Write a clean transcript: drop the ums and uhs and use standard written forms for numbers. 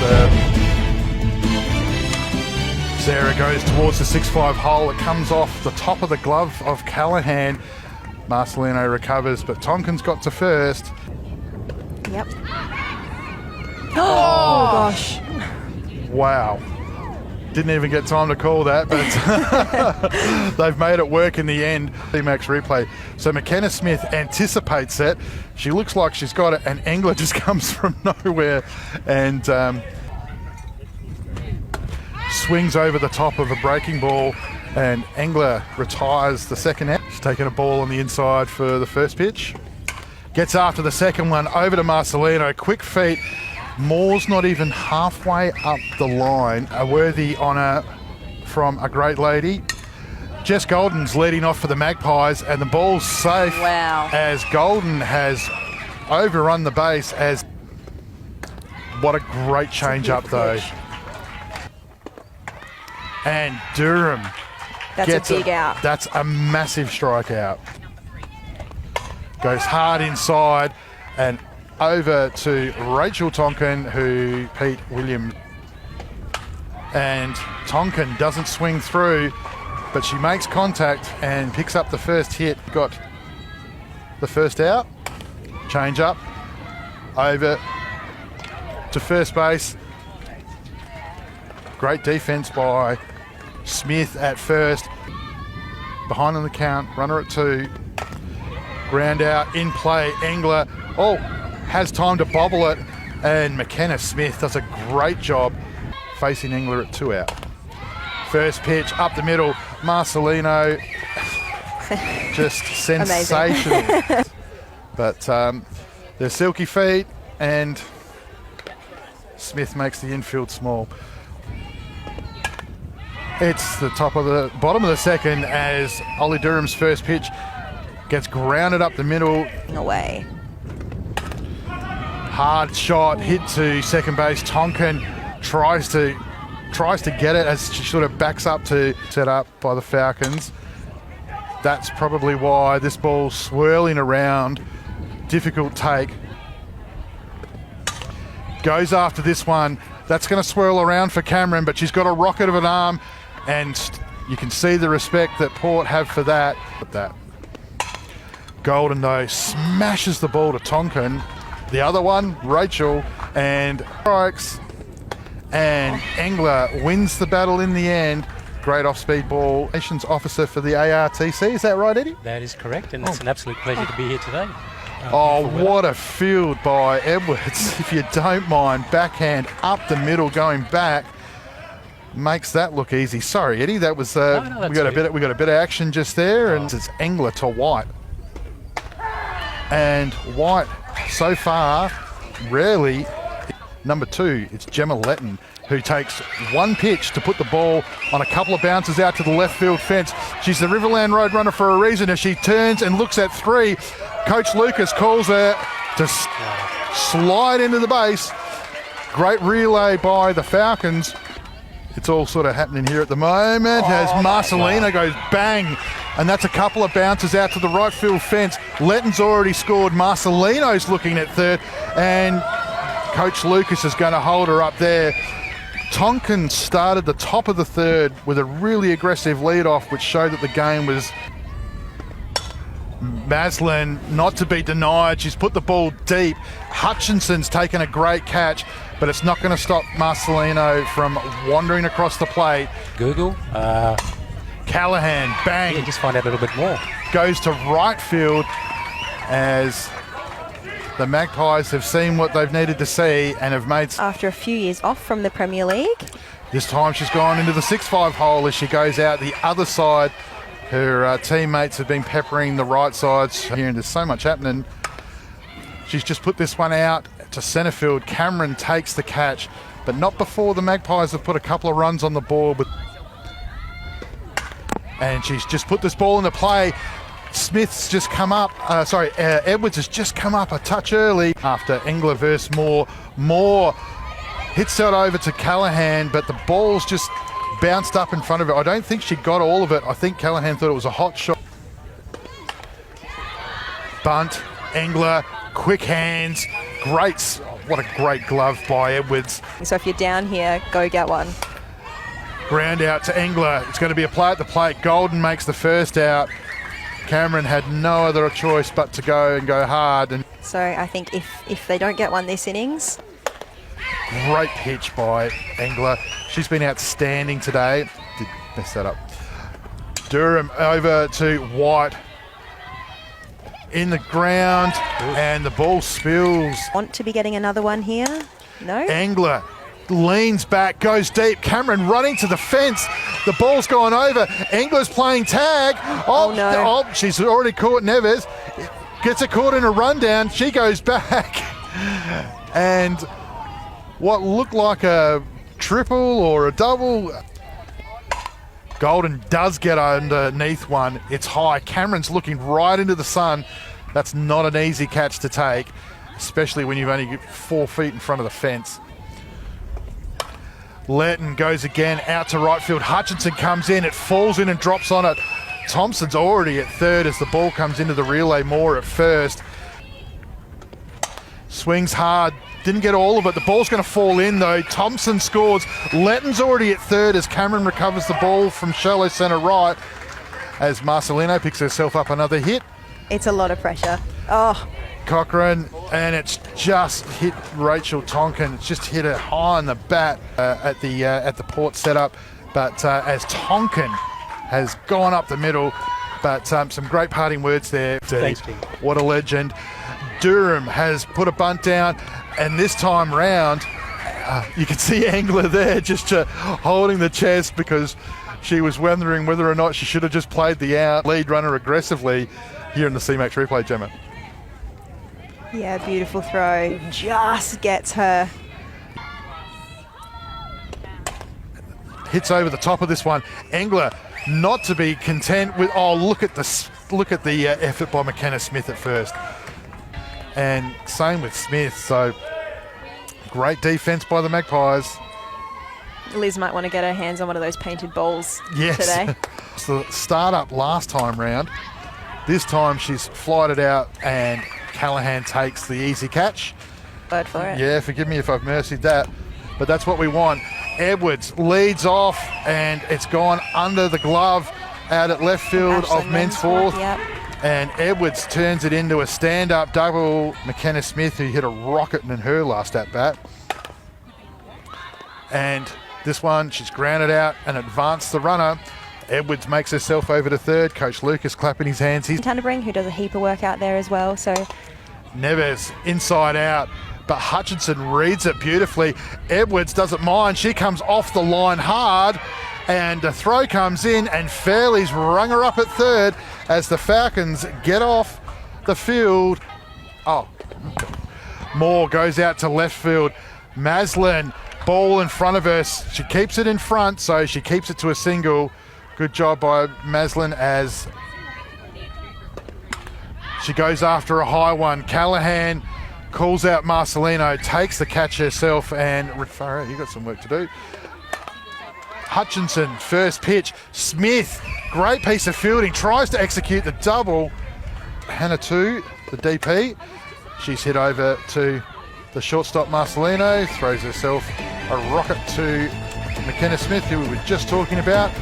serve. Sarah goes towards the 6-5 hole. It comes off the top of the glove of Callahan. Marcelino recovers, but Tonkin's got to first. Yep. Oh gosh. Wow. Didn't even get time to call that, but they've made it work in the end. Max replay. So McKenna Smith anticipates it. She looks like she's got it, and Engler just comes from nowhere and swings over the top of a breaking ball, and Engler retires the second out. She's taking a ball on the inside for the first pitch. Gets after the second one, over to Marcelino. Quick feet. Moore's not even halfway up the line. A worthy honour from a great lady. Jess Golden's leading off for the Magpies, and the ball's safe. Wow. As Golden has overrun the base. As what a great change up though. And Durham That's a big out. That's a massive strikeout. Goes hard inside and over to Rachel Tonkin, who Pete Williams. And Tonkin doesn't swing through, but she makes contact and picks up the first hit. Got the first out. Change up. Over to first base. Great defense by Smith at first. Behind on the count, runner at 2. Ground out, in play, Engler. Oh, has time to bobble it, and McKenna Smith does a great job facing Engler at 2 out. First pitch up the middle, Marcelino, just sensational. But they're silky feet, and Smith makes the infield small. It's the bottom of the second as Ollie Durham's first pitch gets grounded up the middle. Away. Hard shot, hit to second base. Tonkin tries to get it as she sort of backs up to set up by the Falcons. That's probably why this ball's swirling around. Difficult take. Goes after this one. That's going to swirl around for Cameron, but she's got a rocket of an arm, and you can see the respect that Port have for that. Golden, though, smashes the ball to Tonkin. The other one, Rachel, and strikes. And Engler wins the battle in the end. Great off-speed ball. Nations officer for the ARTC. Is that right, Eddie? That is correct, and it's an absolute pleasure to be here today. What a field by Edwards, if you don't mind. Backhand up the middle, going back. Makes that look easy. Sorry, Eddie, that was we got a bit of action just there, and it's Engler to White. And White, so far, rarely. Number 2, it's Gemma Letton, who takes one pitch to put the ball on a couple of bounces out to the left field fence. She's the Riverland Road runner for a reason. As she turns and looks at 3, Coach Lucas calls her to slide into the base. Great relay by the Falcons. It's all sort of happening here at the moment as Marcelino goes bang, and that's a couple of bounces out to the right field fence. Letton's already scored. Marcelino's looking at third, and Coach Lucas is going to hold her up there. Tonkin started the top of the third with a really aggressive lead-off, which showed that the game was Maslin not to be denied. She's put the ball deep. Hutchinson's taken a great catch, but it's not going to stop Marcelino from wandering across the plate. Google. Callahan, bang. Yeah, just find out a little bit more. Goes to right field as the Magpies have seen what they've needed to see and have made... After a few years off from the Premier League. This time she's gone into the 6-5 hole as she goes out the other side. Her teammates have been peppering the right sides here, and there's so much happening. She's just put this one out to centre field. Cameron takes the catch, but not before the Magpies have put a couple of runs on the board. And she's just put this ball into play. Smith's just come up, Edwards has just come up a touch early after Engler versus Moore. Moore hits that over to Callahan, but the ball's just bounced up in front of her. I don't think she got all of it. I think Callahan thought it was a hot shot. Bunt, Engler, quick hands, great what a great glove by Edwards. So if you're down here, go get one. Ground out to Engler. It's going to be a play at the plate. Golden makes the first out. Cameron had no other choice but to go hard. And So I think if they don't get one this innings, great pitch by Engler. She's been outstanding today. Did mess that up. Durham over to White. In the ground, and the ball spills. want to be getting another one here? No? Engler leans back, goes deep. Cameron running to the fence. The ball's gone over. Engler's playing tag. Oh, no. She's already caught Neves. Gets it caught in a rundown. She goes back. And what looked like a triple or a double. Golden does get underneath one. It's high. Cameron's looking right into the sun. That's not an easy catch to take, especially when you've only got 4 feet in front of the fence. Letton goes again out to right field. Hutchinson comes in. It falls in and drops on it. Thompson's already at third as the ball comes into the relay. Moore at first. Swings hard. Didn't get all of it. The ball's going to fall in though. Thompson scores. Letton's already at third as Cameron recovers the ball from shallow centre right as Marcelino picks herself up another hit. It's a lot of pressure. Oh, Cochrane, and it's just hit Rachel Tonkin. It's just hit her high on the bat at the port setup. But as Tonkin has gone up the middle, but some great parting words there. Thanks, Steve. What a legend. Durham has put a bunt down, and this time round, you can see Engler there just holding the chest because she was wondering whether or not she should have just played the out lead runner aggressively here in the C-Max replay, Gemma. yeah, beautiful throw. Just gets her. Hits over the top of this one. Engler not to be content with. Oh, look at the effort by McKenna Smith at first, and same with Smith. So great defence by the Magpies. Liz might want to get her hands on one of those painted balls Yes. today. It's the start up last time round. This time she's flied it out, and Callahan takes the easy catch. Word for it. Yeah, forgive me if I've mercied that, but that's what we want. Edwards leads off, and it's gone under the glove out at left field of Mensforth. Yep. And Edwards turns it into a stand-up double. McKenna Smith, who hit a rocket in her last at-bat. And this one, she's grounded out and advanced the runner. Edwards makes herself over to third. Coach Lucas clapping his hands. He's Tannebring, who does a heap of work out there as well. So Neves inside out, but Hutchinson reads it beautifully. Edwards doesn't mind. She comes off the line hard, and the throw comes in, and Fairley's rung her up at third as the Falcons get off the field. Oh, Moore goes out to left field. Maslin, ball in front of her. She keeps it in front, so she keeps it to a single. Good job by Maslin as she goes after a high one. Callahan calls out Marcelino, takes the catch herself, and Farah, you got some work to do. Hutchinson, first pitch. Smith, great piece of fielding, tries to execute the double. Hannah too, the DP. She's hit over to the shortstop Marcelino, throws herself a rocket to McKenna Smith, who we were just talking about.